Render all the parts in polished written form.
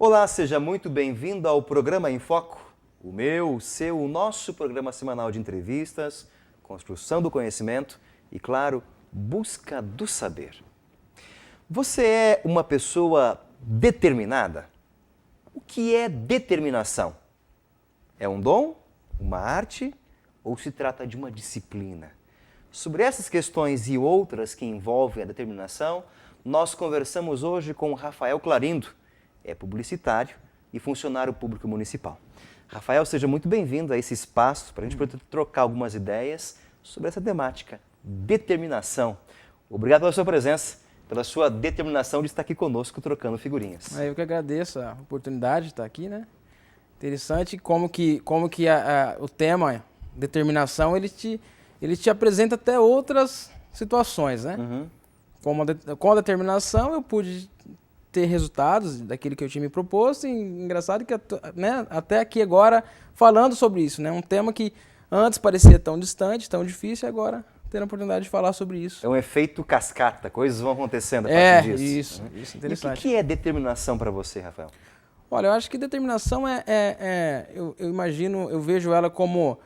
Olá, seja muito bem-vindo ao Programa em Foco, o meu, o seu, o nosso programa semanal de entrevistas, construção do conhecimento e, claro, busca do saber. Você é uma pessoa determinada? O que é determinação? É um dom, uma arte ou se trata de uma disciplina? Sobre essas questões e outras que envolvem a determinação, nós conversamos hoje com Rafael Clarindo. É publicitário e funcionário público municipal. Rafael, seja muito bem-vindo a esse espaço para a gente poder trocar algumas ideias sobre essa temática, determinação. Obrigado pela sua presença, pela sua determinação de estar aqui conosco trocando figurinhas. Eu que agradeço a oportunidade de estar aqui, né? Interessante como que o tema determinação ele te apresenta até outras situações, né? Uhum. Com a determinação eu pude ter resultados daquilo que eu tinha me proposto, e engraçado que até aqui agora falando sobre isso, né? Um tema que antes parecia tão distante, tão difícil, e agora tendo a oportunidade de falar sobre isso. É um efeito cascata, coisas vão acontecendo a partir disso. Isso, interessante. E o que é determinação para você, Rafael? Olha, eu acho que determinação eu imagino, eu vejo ela como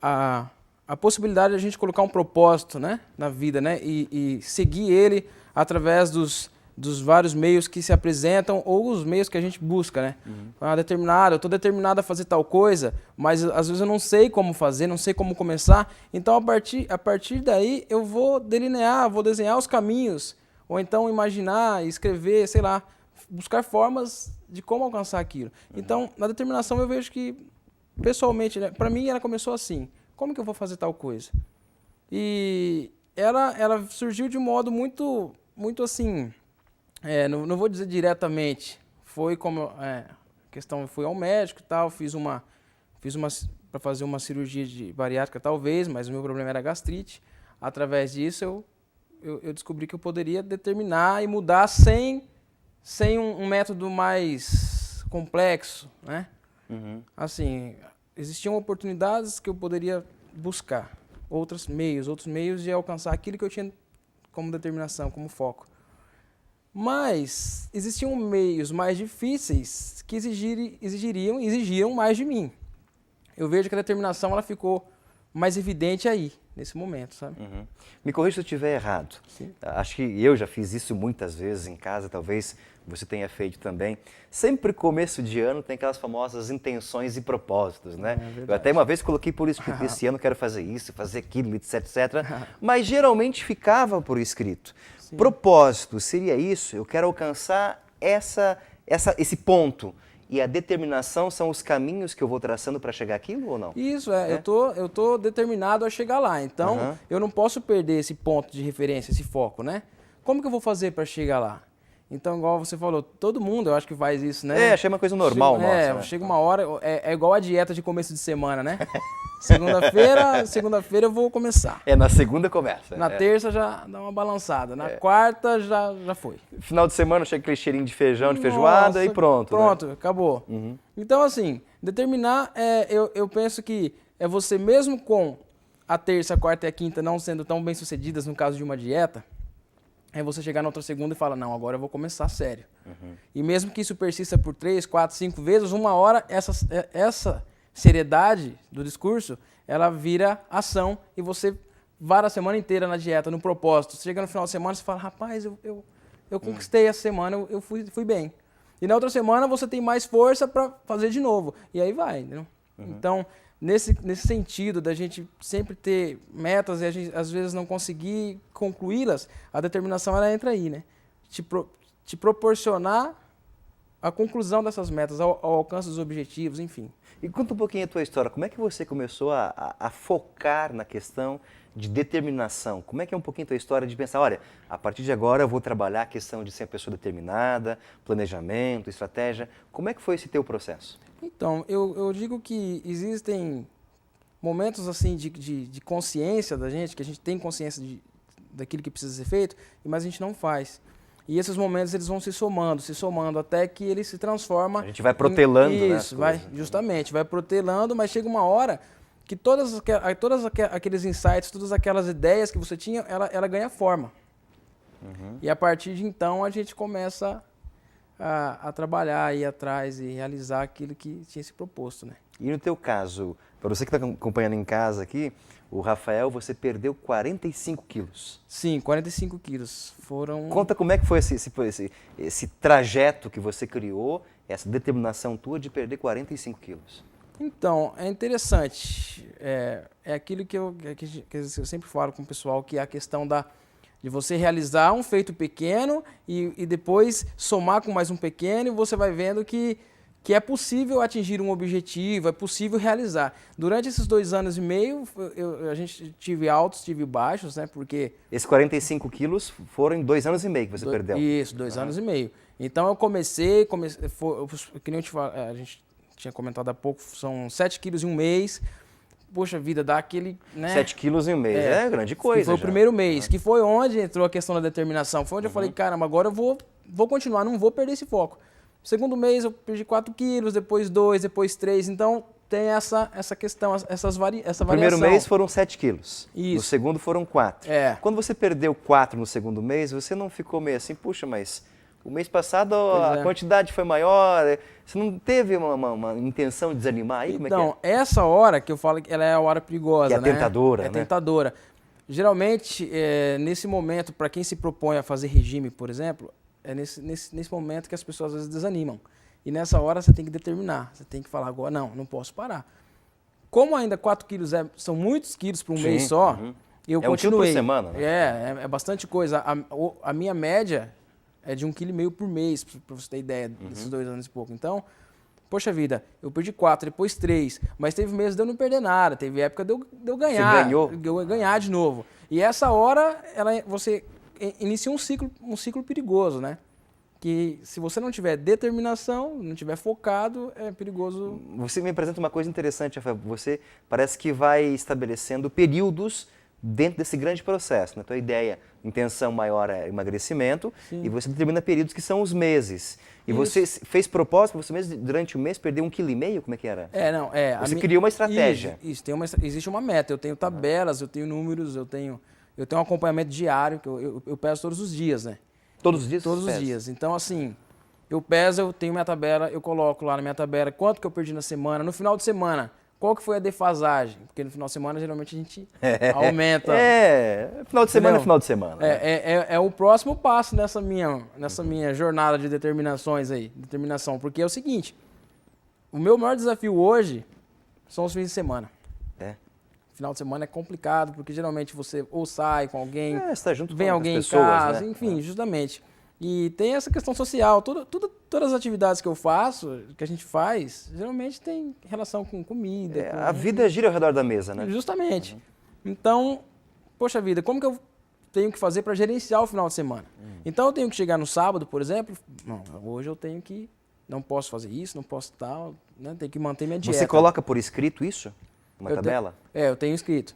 a possibilidade de a gente colocar um propósito, né, na vida, né, e seguir ele através dos vários meios que se apresentam ou os meios que a gente busca, né? Eu estou determinado a fazer tal coisa, mas às vezes eu não sei como fazer, não sei como começar. Então, a partir daí, eu vou delinear, vou desenhar os caminhos, ou então imaginar, escrever, sei lá, buscar formas de como alcançar aquilo. Então, na determinação, eu vejo que, pessoalmente, né, para mim, ela começou assim. Como que eu vou fazer tal coisa? E ela surgiu de um modo muito assim... não vou dizer diretamente, foi como a questão foi ao médico e tal, fiz uma para fazer uma cirurgia de bariátrica talvez, mas o meu problema era gastrite. Através disso eu descobri que eu poderia determinar e mudar sem um método mais complexo, né? Uhum. Assim, existiam oportunidades que eu poderia buscar, outros meios de alcançar aquilo que eu tinha como determinação, como foco. Mas existiam meios mais difíceis que exigiam mais de mim. Eu vejo que a determinação ela ficou mais evidente aí, nesse momento, sabe? Uhum. Me corrija se eu estiver errado. Sim. Acho que eu já fiz isso muitas vezes em casa, talvez você tenha feito também. Sempre começo de ano tem aquelas famosas intenções e propósitos, né? Eu até uma vez coloquei por escrito, esse ano quero fazer isso, fazer aquilo, etc, etc. Mas geralmente ficava por escrito. Sim. Propósito seria isso, eu quero alcançar esse ponto. E a determinação são os caminhos que eu vou traçando para chegar àquilo ou não? Isso, eu tô determinado a chegar lá. Então, eu não posso perder esse ponto de referência, esse foco, né? Como que eu vou fazer para chegar lá? Então, igual você falou, todo mundo eu acho que faz isso, né? Achei uma coisa normal, nossa. Chega uma hora, é igual a dieta de começo de semana, né? Segunda-feira eu vou começar. Na segunda começa. Na terça já dá uma balançada. Na quarta já foi. Final de semana chega aquele cheirinho de feijão, de feijoada e pronto. Pronto, né? Acabou. Uhum. Então, assim, determinar, eu penso que é você mesmo com a terça, a quarta e a quinta não sendo tão bem sucedidas no caso de uma dieta, é você chegar na outra segunda e falar, não, agora eu vou começar sério. Uhum. E mesmo que isso persista por 3, 4, 5 vezes, uma hora essa seriedade do discurso, ela vira ação e você vara a semana inteira na dieta, no propósito. Você chega no final de semana e fala, rapaz, eu conquistei essa semana, eu fui bem. E na outra semana você tem mais força para fazer de novo. E aí vai, entendeu? Então, nesse sentido da gente sempre ter metas e a gente às vezes não conseguir concluí-las, a determinação ela entra aí, né? Te proporcionar a conclusão dessas metas, ao alcance dos objetivos, enfim. E conta um pouquinho a tua história. Como é que você começou a focar na questão de determinação? Como é que é um pouquinho a tua história de pensar, olha, a partir de agora eu vou trabalhar a questão de ser uma pessoa determinada, planejamento, estratégia. Como é que foi esse teu processo? Então, eu digo que existem momentos assim de consciência da gente, que a gente tem consciência daquilo que precisa ser feito, mas a gente não faz. E esses momentos eles vão se somando, até que ele se transforma... A gente vai protelando, né? Isso, justamente, vai protelando, mas chega uma hora que todos aqueles insights, todas aquelas ideias que você tinha, ela ganha forma. E a partir de então a gente começa a trabalhar, ir atrás e realizar aquilo que tinha se proposto, né? E no teu caso, para você que está acompanhando em casa aqui, o Rafael, você perdeu 45 quilos. Sim, 45 quilos. Foram... Conta como é que foi esse trajeto que você criou, essa determinação tua de perder 45 quilos. Então, é interessante. É aquilo que eu sempre falo com o pessoal, que é a questão de você realizar um feito pequeno e depois somar com mais um pequeno, e você vai vendo que é possível atingir um objetivo, é possível realizar. Durante esses 2 anos e meio, a gente tive altos, tive baixos, né? Porque... Esses 45 quilos foram em 2 anos e meio que você perdeu. Isso, 2 anos e meio. Então eu comecei que nem a gente tinha comentado há pouco, são 7 quilos em um mês. Poxa vida, dá aquele... né? 7 quilos em um mês, é grande coisa. Foi o primeiro mês, que foi onde entrou a questão da determinação. Foi onde eu falei, caramba, agora eu vou continuar, não vou perder esse foco. Segundo mês eu perdi 4 quilos, depois 2, depois 3. Então tem essa questão, essa variação. No primeiro mês foram 7 quilos. Isso. No segundo foram 4. É. Quando você perdeu 4 no segundo mês, você não ficou meio assim, puxa, mas o mês passado a quantidade foi maior. Você não teve uma intenção de desanimar aí? Como então, é que é? essa hora que eu falo que ela é a hora perigosa, que é né? tentadora, É né? tentadora. Geralmente, nesse momento, para quem se propõe a fazer regime, por exemplo, é nesse momento que as pessoas às vezes desanimam. E nessa hora você tem que determinar, você tem que falar agora, não posso parar. Como ainda 4 quilos são muitos quilos para um mês só, eu continuei. 1 quilo por semana, né? É bastante coisa. A minha média é de 1,5 kg por mês, para você ter ideia, desses 2 anos e pouco. Então, poxa vida, eu perdi 4, depois 3, mas teve meses de eu não perder nada, teve época de eu ganhar. Você ganhou? De eu ganhar de novo. E essa hora, você inicia um ciclo perigoso, né? Que se você não tiver determinação, não tiver focado, é perigoso. Você me apresenta uma coisa interessante, Rafael. Você parece que vai estabelecendo períodos dentro desse grande processo. Na tua ideia, intenção maior é emagrecimento. Sim. E você determina períodos que são os meses. E isso. Você fez propósito para você mesmo durante o mês perder 1,5 kg? Como é que era? Você criou uma estratégia. Isso existe uma meta. Eu tenho tabelas, eu tenho números, eu tenho um acompanhamento diário, que eu peso todos os dias, né? Todos os dias? Todos os dias. Então, assim, eu peso, eu tenho minha tabela, eu coloco lá na minha tabela quanto que eu perdi na semana. No final de semana, qual que foi a defasagem? Porque no final de semana, geralmente, a gente aumenta. Final de semana é final de semana. É o próximo passo nessa minha jornada de determinação. Porque é o seguinte, o meu maior desafio hoje são os fins de semana. Final de semana é complicado, porque geralmente você ou sai com alguém, você tá junto vem com alguém pessoas, em casa, né? enfim, justamente. E tem essa questão social. Todas as atividades que eu faço, que a gente faz, geralmente tem relação com comida. A vida gira ao redor da mesa, né? Justamente. Então, poxa vida, como que eu tenho que fazer para gerenciar o final de semana? Então eu tenho que chegar no sábado, por exemplo, hoje eu tenho que, não posso fazer isso, não posso tal, né? Tenho que manter minha dieta. Você coloca por escrito isso? Uma tabela? Eu tenho escrito.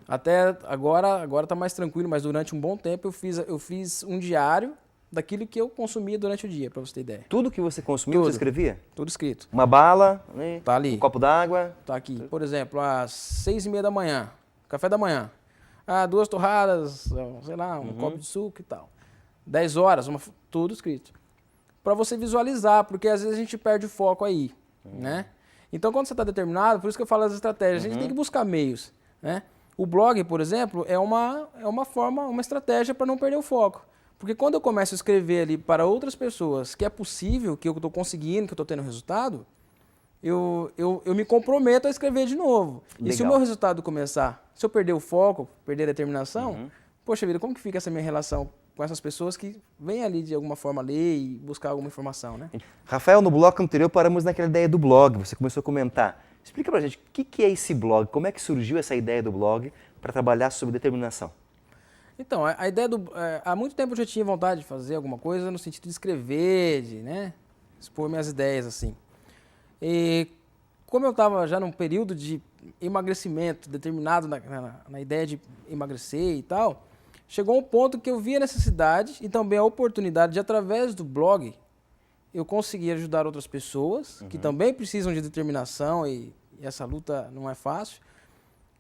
Até agora está mais tranquilo, mas durante um bom tempo eu fiz um diário daquilo que eu consumia durante o dia, para você ter ideia. Tudo que você consumiu, você escrevia? Tudo escrito. Uma bala, né? Tá ali. Um copo d'água? Tá aqui. Por exemplo, às 6h30 da manhã, café da manhã. 2 torradas, sei lá, um copo de suco e tal. 10 horas, tudo escrito. Para você visualizar, porque às vezes a gente perde o foco aí, né? Então, quando você está determinado, por isso que eu falo das estratégias, a gente tem que buscar meios, né? O blog, por exemplo, é uma forma, uma estratégia para não perder o foco. Porque quando eu começo a escrever ali para outras pessoas que é possível, que eu estou conseguindo, que eu estou tendo resultado, eu me comprometo a escrever de novo. Legal. E se o meu resultado começar, se eu perder o foco, perder a determinação, poxa vida, como que fica essa minha relação com essas pessoas que vêm ali de alguma forma ler e buscar alguma informação, né? Rafael, no bloco anterior paramos naquela ideia do blog, você começou a comentar. Explica pra gente, o que é esse blog? Como é que surgiu essa ideia do blog para trabalhar sobre determinação? Então, a ideia há muito tempo eu já tinha vontade de fazer alguma coisa no sentido de escrever, né, expor minhas ideias, assim. E como eu estava já num período de emagrecimento, determinado na ideia de emagrecer e tal, chegou um ponto que eu vi a necessidade e também a oportunidade de, através do blog, eu conseguir ajudar outras pessoas que também precisam de determinação e essa luta não é fácil.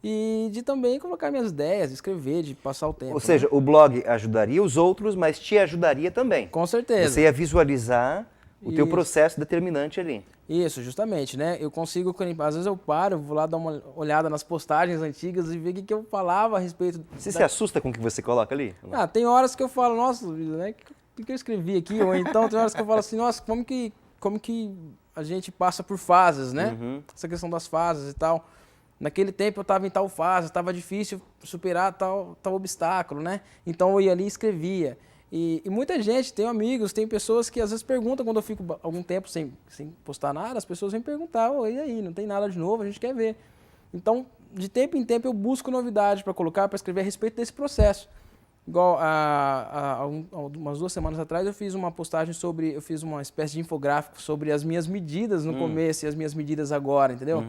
E de também colocar minhas ideias, escrever, de passar o tempo. Ou seja, o blog ajudaria os outros, mas te ajudaria também. Com certeza. Você ia visualizar O teu Isso. processo determinante ali. Isso, justamente, né? Eu consigo, às vezes eu paro, vou lá dar uma olhada nas postagens antigas e ver o que eu falava a respeito. Você se assusta com o que você coloca ali? Ah, tem horas que eu falo, nossa, né, o que eu escrevi aqui? Ou então tem horas que eu falo assim, nossa, como que a gente passa por fases, né? Essa questão das fases e tal. Naquele tempo eu estava em tal fase, estava difícil superar tal obstáculo, né? Então eu ia ali e escrevia. E muita gente, tenho amigos, tem pessoas que às vezes perguntam, quando eu fico algum tempo sem postar nada, as pessoas vêm perguntar, e aí, não tem nada de novo, a gente quer ver. Então, de tempo em tempo eu busco novidade para colocar, para escrever a respeito desse processo. Igual umas 2 semanas atrás eu fiz uma postagem eu fiz uma espécie de infográfico sobre as minhas medidas no começo e as minhas medidas agora, entendeu?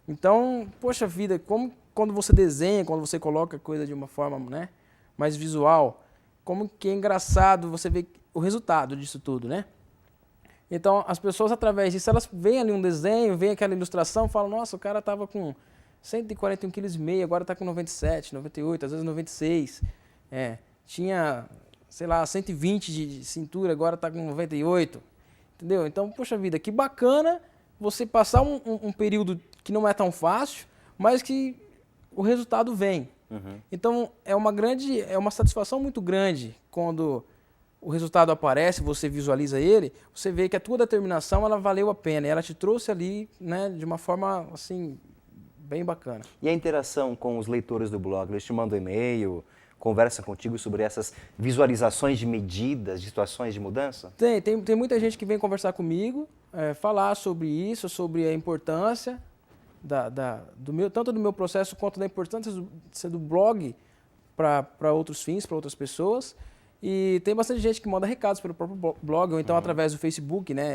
Então, poxa vida, como quando você desenha, quando você coloca coisa de uma forma, né, mais visual, como que é engraçado você ver o resultado disso tudo, né? Então, as pessoas, através disso, elas veem ali um desenho, veem aquela ilustração, falam, nossa, o cara estava com 141,5 kg, agora está com 97, 98, às vezes 96. Tinha, sei lá, 120 de cintura, agora está com 98. Entendeu? Então, poxa vida, que bacana você passar um período que não é tão fácil, mas que o resultado vem. Então, é uma satisfação muito grande quando o resultado aparece, você visualiza ele, você vê que a tua determinação, ela valeu a pena, e ela te trouxe ali, né, de uma forma, assim, bem bacana. E a interação com os leitores do blog? Eles te mandam e-mail, conversam contigo sobre essas visualizações de medidas, de situações de mudança? Tem muita gente que vem conversar comigo, falar sobre isso, sobre a importância tanto do meu processo quanto da importância do blog para outros fins, para outras pessoas. E tem bastante gente que manda recados pelo próprio blog ou então através do Facebook, né?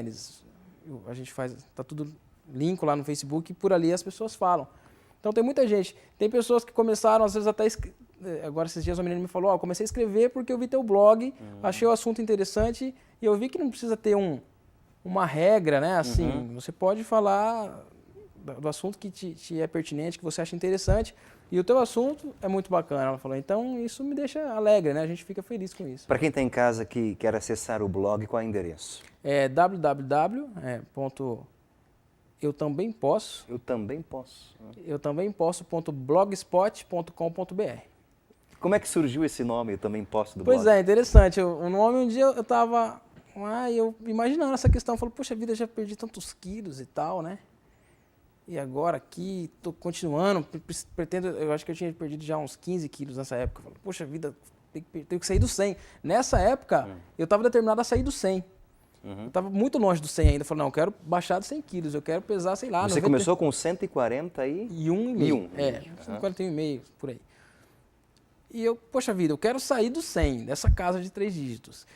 A gente tá tudo link lá no Facebook e por ali as pessoas falam. Então tem muita gente. Tem pessoas que começaram, às vezes até... Agora esses dias uma menina me falou, comecei a escrever porque eu vi teu blog, achei o assunto interessante e eu vi que não precisa ter uma regra, né? Assim, você pode falar do assunto que te é pertinente, que você acha interessante, e o teu assunto é muito bacana. Ela falou, então isso me deixa alegre, né? A gente fica feliz com isso. Para quem está em casa que quer acessar o blog, qual é o endereço? É www.eutambemposso. Eu também posso.blogspot.com.br. Como é que surgiu esse nome, Eu Também Posso, do blog? Pois é, interessante. O nome, um dia eu estava eu imaginando essa questão, eu falei, poxa vida, eu já perdi tantos quilos e tal, né? E agora aqui, estou continuando, pretendo, eu acho que eu tinha perdido já uns 15 quilos nessa época. Eu falei, poxa vida, tenho que sair do 100. Nessa época, eu estava determinado a sair do 100. Eu estava muito longe do 100 ainda. Eu falei, não, eu quero baixar de 100 quilos, eu quero pesar, sei lá... Você começou com 141,5? 141,5, por aí. E eu, poxa vida, eu quero sair do 100, dessa casa de 3 dígitos.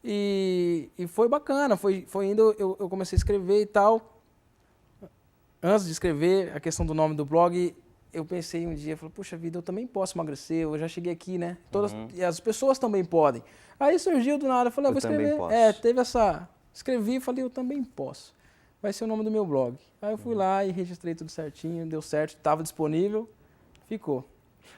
E foi bacana, foi indo, eu comecei a escrever e tal. Antes de escrever a questão do nome do blog, eu pensei um dia, falei, puxa vida, eu também posso emagrecer, eu já cheguei aqui, né? E as pessoas também podem. Aí surgiu do nada, eu falei, vou escrever. Escrevi e falei, eu também posso. Vai ser o nome do meu blog. Aí eu fui lá e registrei tudo certinho, deu certo, estava disponível, ficou.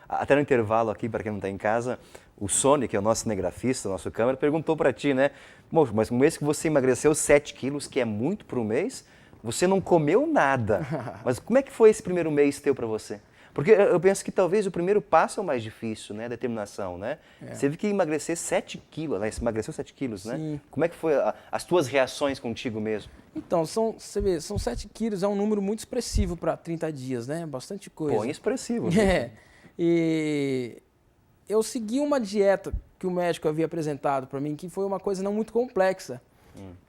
Até no intervalo aqui, para quem não está em casa, o Sônia, que é o nosso cinegrafista, o nosso câmera, perguntou para ti, né? Mas no mês que você emagreceu 7 quilos, que é muito para um mês, você não comeu nada. Mas como é que foi esse primeiro mês teu para você? Porque eu penso que talvez o primeiro passo é o mais difícil, né? A determinação, né? Você teve que emagrecer 7 quilos, né? Você emagreceu 7 quilos, né? Sim. Como é que foi as tuas reações contigo mesmo? Então, você vê, são 7 quilos, é um número muito expressivo para 30 dias, né? Bastante coisa. Pô, expressivo. Né? E eu segui uma dieta que o médico havia apresentado para mim, que foi uma coisa não muito complexa.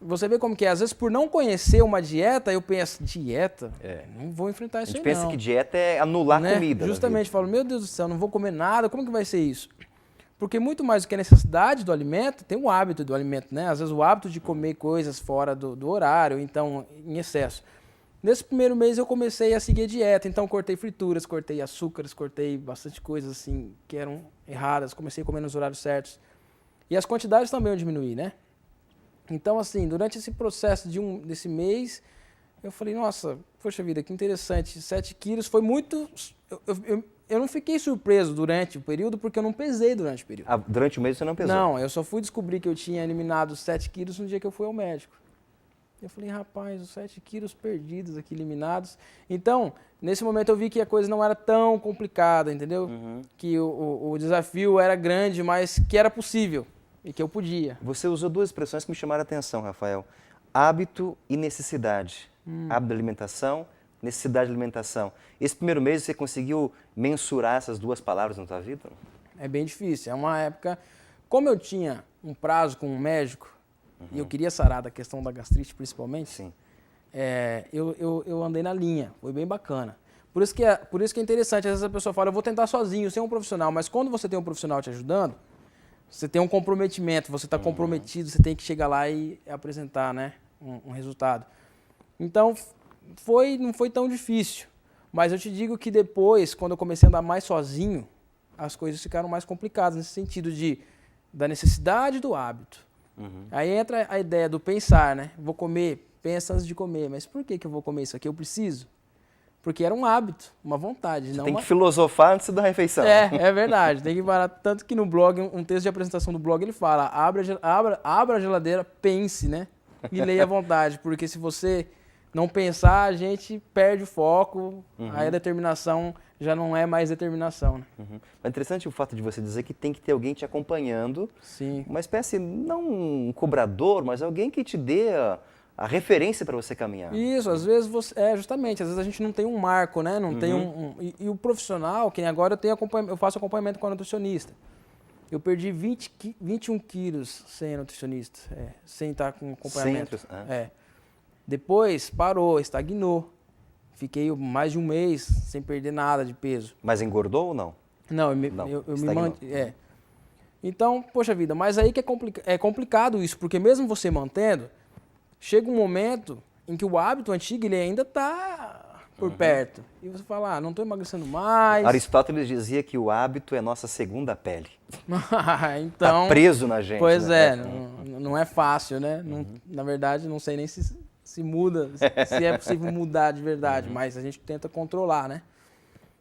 Você vê como que é, às vezes por não conhecer uma dieta, eu penso, dieta? Não vou enfrentar isso aí não. A gente pensa que dieta é anular comida. Justamente, falo, meu Deus do céu, não vou comer nada, como que vai ser isso? Porque muito mais do que a necessidade do alimento, tem o hábito do alimento, né? Às vezes o hábito de comer coisas fora do horário, então em excesso. Nesse primeiro mês eu comecei a seguir a dieta, então cortei frituras, cortei açúcares, cortei bastante coisas assim que eram erradas, comecei a comer nos horários certos. E as quantidades também eu diminuí, né? Então, assim, durante esse processo desse mês, eu falei, nossa, poxa vida, que interessante, 7 quilos foi muito... Eu não fiquei surpreso durante o período, porque eu não pesei durante o período. Durante o mês você não pesou? Não, eu só fui descobrir que eu tinha eliminado 7 quilos no dia que eu fui ao médico. Eu falei, rapaz, os 7 quilos perdidos aqui, eliminados. Então, nesse momento eu vi que a coisa não era tão complicada, entendeu? Que o desafio era grande, mas que era possível e que eu podia. Você usou duas expressões que me chamaram a atenção, Rafael. Hábito e necessidade. Hábito de alimentação, necessidade de alimentação. Esse primeiro mês você conseguiu mensurar essas duas palavras na tua vida? É bem difícil. É uma época... Como eu tinha um prazo com um médico, e eu queria sarar da questão da gastrite principalmente, Sim. Eu andei na linha. Foi bem bacana. Por isso que é interessante. Às vezes a pessoa fala, eu vou tentar sozinho, sem um profissional. Mas quando você tem um profissional te ajudando, você tem um comprometimento, você está comprometido, você tem que chegar lá e apresentar, né, um resultado. Então, não foi tão difícil. Mas eu te digo que depois, quando eu comecei a andar mais sozinho, as coisas ficaram mais complicadas, nesse sentido da necessidade do hábito. Aí entra a ideia do pensar, né? Vou comer, pensa antes de comer. Mas por que eu vou comer isso aqui? Eu preciso? Porque era um hábito, uma vontade. Você tem que filosofar antes da refeição. É verdade. Tem que parar. Tanto que no blog, um texto de apresentação do blog, ele fala, abra a geladeira, pense, né? E leia à vontade. Porque se você não pensar, a gente perde o foco, aí a determinação já não é mais determinação. Né? É interessante o fato de você dizer que tem que ter alguém te acompanhando. Sim. Uma espécie, não um cobrador, mas alguém que te dê a referência para você caminhar. Isso, às vezes justamente, às vezes a gente não tem um marco, né? Não tem e o profissional, que nem agora eu faço acompanhamento com a nutricionista. Eu perdi 21 quilos sem a nutricionista, sem estar com acompanhamento. Depois parou, estagnou. Fiquei mais de um mês sem perder nada de peso. Mas engordou ou não? Não, eu me mantive. Então, poxa vida, mas aí que é complicado isso, porque mesmo você mantendo, chega um momento em que o hábito antigo ele ainda está por perto. E você fala, não estou emagrecendo mais. Aristóteles dizia que o hábito é nossa segunda pele. Então, tá preso na gente. Pois né? Não é fácil, né? Na verdade, não sei nem se muda, se é possível mudar de verdade, mas a gente tenta controlar, né?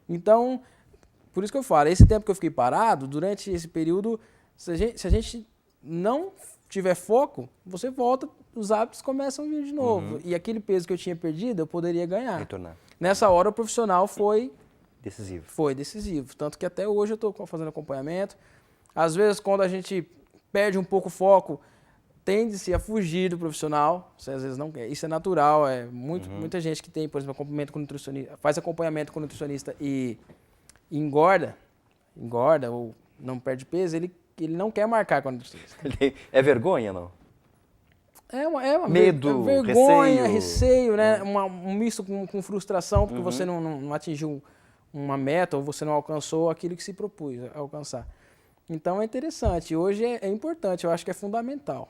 Então, por isso que eu falo, esse tempo que eu fiquei parado, durante esse período, se a gente não tiver foco, você volta, os hábitos começam a vir de novo. E aquele peso que eu tinha perdido, eu poderia ganhar. Retornar. Nessa hora, o profissional foi decisivo. Foi decisivo. Tanto que até hoje eu estou fazendo acompanhamento. Às vezes, quando a gente perde um pouco o foco, tende-se a fugir do profissional, você às vezes não quer. Isso é natural, muita gente que tem, por exemplo, acompanhamento com nutricionista, faz acompanhamento com nutricionista e engorda ou não perde peso, ele não quer marcar com a nutricionista. É vergonha, não? É uma medo, vergonha, receio, né? Um misto com frustração, porque você não atingiu uma meta ou você não alcançou aquilo que se propôs a alcançar. Então é interessante, hoje é importante, eu acho que é fundamental.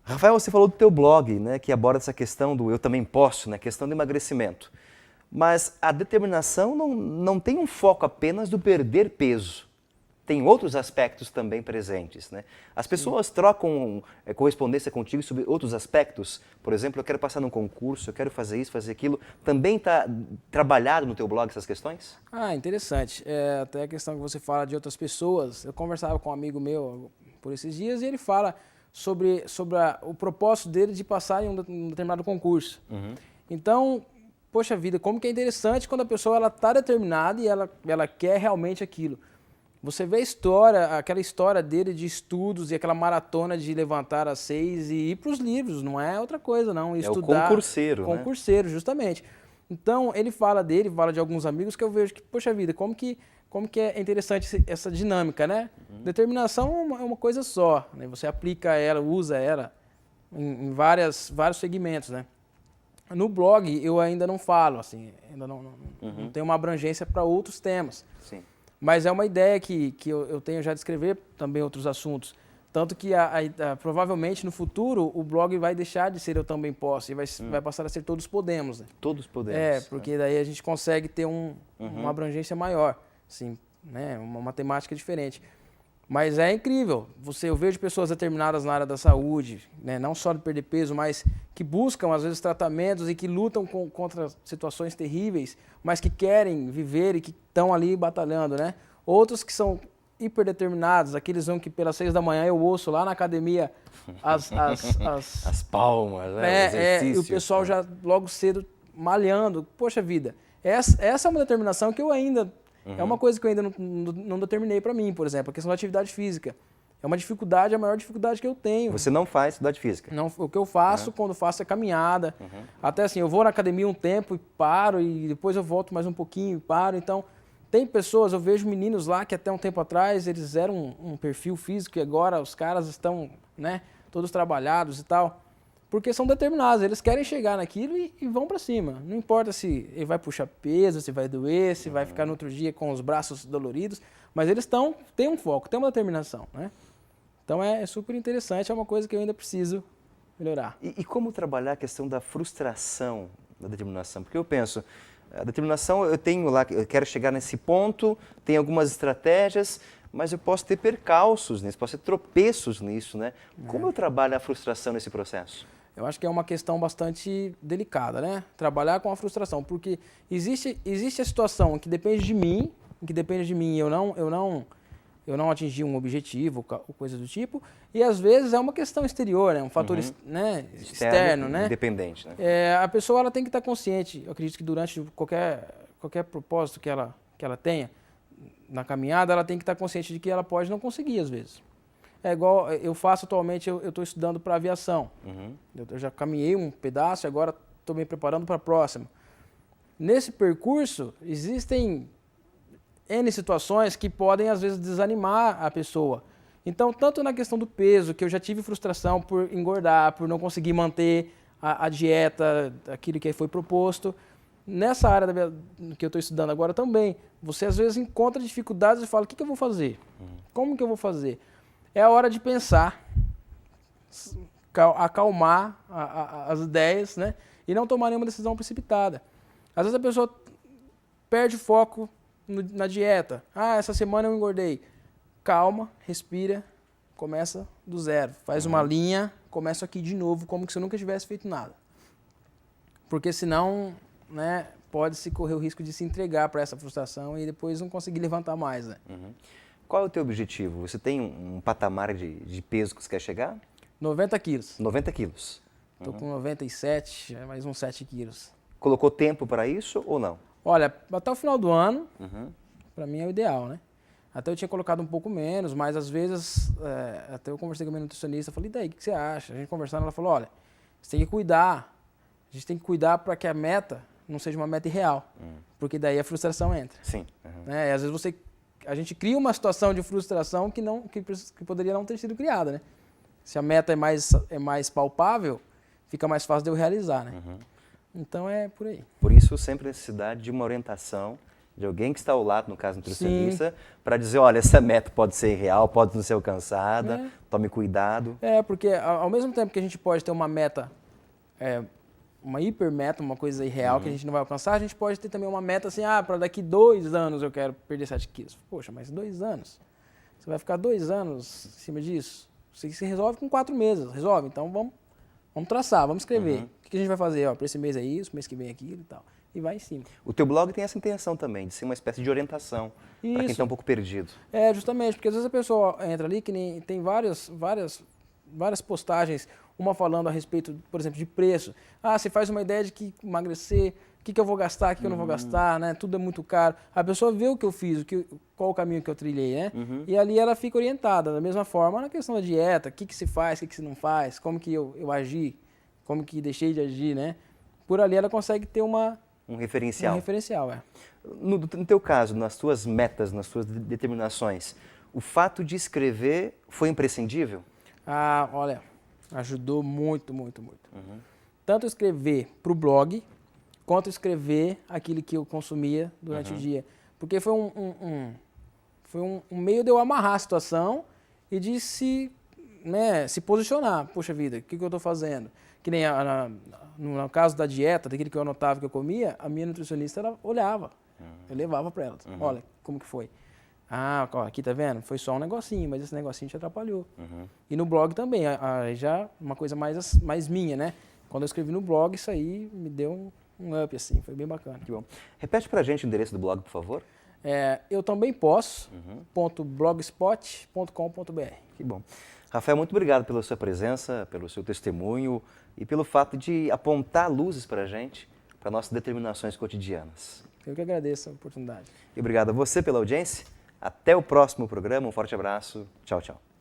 Rafael, você falou do teu blog, né, que aborda essa questão do eu também posso, né, questão do emagrecimento. Mas a determinação não tem um foco apenas do perder peso. Tem outros aspectos também presentes, né? As pessoas trocam correspondência contigo sobre outros aspectos. Por exemplo, eu quero passar num concurso, eu quero fazer isso, fazer aquilo. Também está trabalhado no teu blog essas questões? Interessante. Até a questão que você fala de outras pessoas. Eu conversava com um amigo meu por esses dias e ele fala sobre o propósito dele de passar em um determinado concurso. Então, poxa vida, como que é interessante quando a pessoa está determinada e ela quer realmente aquilo. Você vê aquela história dele de estudos e aquela maratona de levantar às 6 e ir para os livros, não é outra coisa não, estudar. É o concurseiro, né? Concurseiro, justamente. Então, ele fala de alguns amigos que eu vejo que, poxa vida, como que é interessante essa dinâmica, né? Determinação é uma coisa só, né? Você aplica ela, usa ela em vários segmentos, né? No blog eu ainda não falo, assim, ainda não tenho uma abrangência para outros temas. Sim. Mas é uma ideia que eu tenho já de escrever também outros assuntos. Tanto que provavelmente no futuro o blog vai deixar de ser Eu Também Posso e vai passar a ser Todos Podemos. Né? Todos Podemos. Porque daí a gente consegue ter uma abrangência maior, assim, né? Uma temática diferente. Mas é incrível. Eu vejo pessoas determinadas na área da saúde, né? Não só de perder peso, mas que buscam às vezes tratamentos e que lutam contra situações terríveis, mas que querem viver e que estão ali batalhando, né? Outros que são hiperdeterminados, aqueles que pelas 6 da manhã eu ouço lá na academia as palmas, né? E o pessoal já logo cedo malhando. Poxa vida, essa é uma determinação que eu ainda... É uma coisa que eu ainda não determinei para mim, por exemplo, a questão da atividade física. É uma dificuldade, a maior dificuldade que eu tenho. Você não faz atividade física? Não, o que eu faço quando faço é caminhada. Até assim, eu vou na academia um tempo e paro, e depois eu volto mais um pouquinho e paro. Então, tem pessoas, eu vejo meninos lá que até um tempo atrás eles eram um perfil físico e agora os caras estão, né, todos trabalhados e tal. Porque são determinados, eles querem chegar naquilo e vão para cima. Não importa se ele vai puxar peso, se vai doer, se vai ficar no outro dia com os braços doloridos, mas eles têm um foco, têm uma determinação, né? Então é super interessante, é uma coisa que eu ainda preciso melhorar. E como trabalhar a questão da frustração da determinação? Porque eu penso, a determinação eu tenho lá, eu quero chegar nesse ponto, tem algumas estratégias, mas eu posso ter percalços nisso, posso ter tropeços nisso, né? Como eu trabalho a frustração nesse processo? Eu acho que é uma questão bastante delicada, né? Trabalhar com a frustração, porque existe a situação que depende de mim, eu não atingir um objetivo ou coisa do tipo, e às vezes é uma questão exterior, né? Um fator né? externo, né? Independente, né? A pessoa ela tem que estar consciente, eu acredito que durante qualquer propósito que ela tenha na caminhada, ela tem que estar consciente de que ela pode não conseguir às vezes. É igual eu faço atualmente, eu estou estudando para aviação. Eu já caminhei um pedaço e agora estou me preparando para a próxima. Nesse percurso, existem N situações que podem, às vezes, desanimar a pessoa. Então, tanto na questão do peso, que eu já tive frustração por engordar, por não conseguir manter a dieta, aquilo que foi proposto. Nessa área que eu estou estudando agora também, você às vezes encontra dificuldades e fala, o que eu vou fazer? Como que eu vou fazer? É a hora de pensar, acalmar as ideias, né? E não tomar nenhuma decisão precipitada. Às vezes a pessoa perde foco na dieta. Essa semana eu engordei. Calma, respira, começa do zero. Faz uma linha, começa aqui de novo, como se você nunca tivesse feito nada. Porque senão, né, pode-se correr o risco de se entregar para essa frustração e depois não conseguir levantar mais, né? Qual é o teu objetivo? Você tem um patamar de peso que você quer chegar? 90 quilos. 90 quilos. Estou com 97, mais uns 7 quilos. Colocou tempo para isso ou não? Olha, até o final do ano, para mim é o ideal, né? Até eu tinha colocado um pouco menos, mas às vezes, até eu conversei com a minha nutricionista, falei, e daí, o que você acha? A gente conversando, ela falou, olha, você tem que cuidar, a gente tem que cuidar para que a meta não seja uma meta irreal, porque daí a frustração entra. Sim. Né? E às vezes a gente cria uma situação de frustração que poderia não ter sido criada, né? Se a meta é mais palpável, fica mais fácil de eu realizar, né? Então é por aí. Por isso, sempre a necessidade de uma orientação de alguém que está ao lado, no caso nutricionista, para dizer, olha, essa meta pode ser irreal, pode não ser alcançada, tome cuidado. Porque ao mesmo tempo que a gente pode ter uma meta, uma hipermeta, uma coisa irreal que a gente não vai alcançar, a gente pode ter também uma meta assim, para daqui 2 anos eu quero perder 7 quilos. Poxa, mas 2 anos? Você vai ficar 2 anos em cima disso? Você se resolve com 4 meses, resolve. Então vamos traçar, vamos escrever. O que a gente vai fazer? Para esse mês é isso, mês que vem é aquilo e tal. E vai em cima. O teu blog tem essa intenção também, de ser uma espécie de orientação para quem está um pouco perdido. Justamente, porque às vezes a pessoa entra ali, que nem tem várias postagens, uma falando a respeito, por exemplo, de preço. Você faz uma ideia de que emagrecer, o que eu vou gastar, o que eu não vou gastar, né? Tudo é muito caro. A pessoa vê o que eu fiz, qual o caminho que eu trilhei, né? E ali ela fica orientada. Da mesma forma, na questão da dieta, o que se faz, o que se não faz, como que eu agi, como que deixei de agir, né? Por ali ela consegue ter um referencial. Um referencial, No teu caso, nas tuas metas, nas tuas determinações, o fato de escrever foi imprescindível? Olha, ajudou muito, muito, muito. Tanto escrever para o blog, quanto escrever aquilo que eu consumia durante o dia. Porque foi um meio de eu amarrar a situação e de se posicionar. Poxa vida, o que eu estou fazendo? Que nem no caso da dieta, daquilo que eu anotava que eu comia, a minha nutricionista ela olhava. Eu levava para ela. Olha, como que foi? Aqui tá vendo? Foi só um negocinho, mas esse negocinho te atrapalhou. E no blog também, já uma coisa mais minha, né? Quando eu escrevi no blog, isso aí me deu um up, assim, foi bem bacana. Que bom. Repete pra gente o endereço do blog, por favor. Eu também posso, .blogspot.com.br. Que bom. Rafael, muito obrigado pela sua presença, pelo seu testemunho e pelo fato de apontar luzes para a gente, para nossas determinações cotidianas. Eu que agradeço a oportunidade. E obrigado a você pela audiência. Até o próximo programa. Um forte abraço. Tchau, tchau.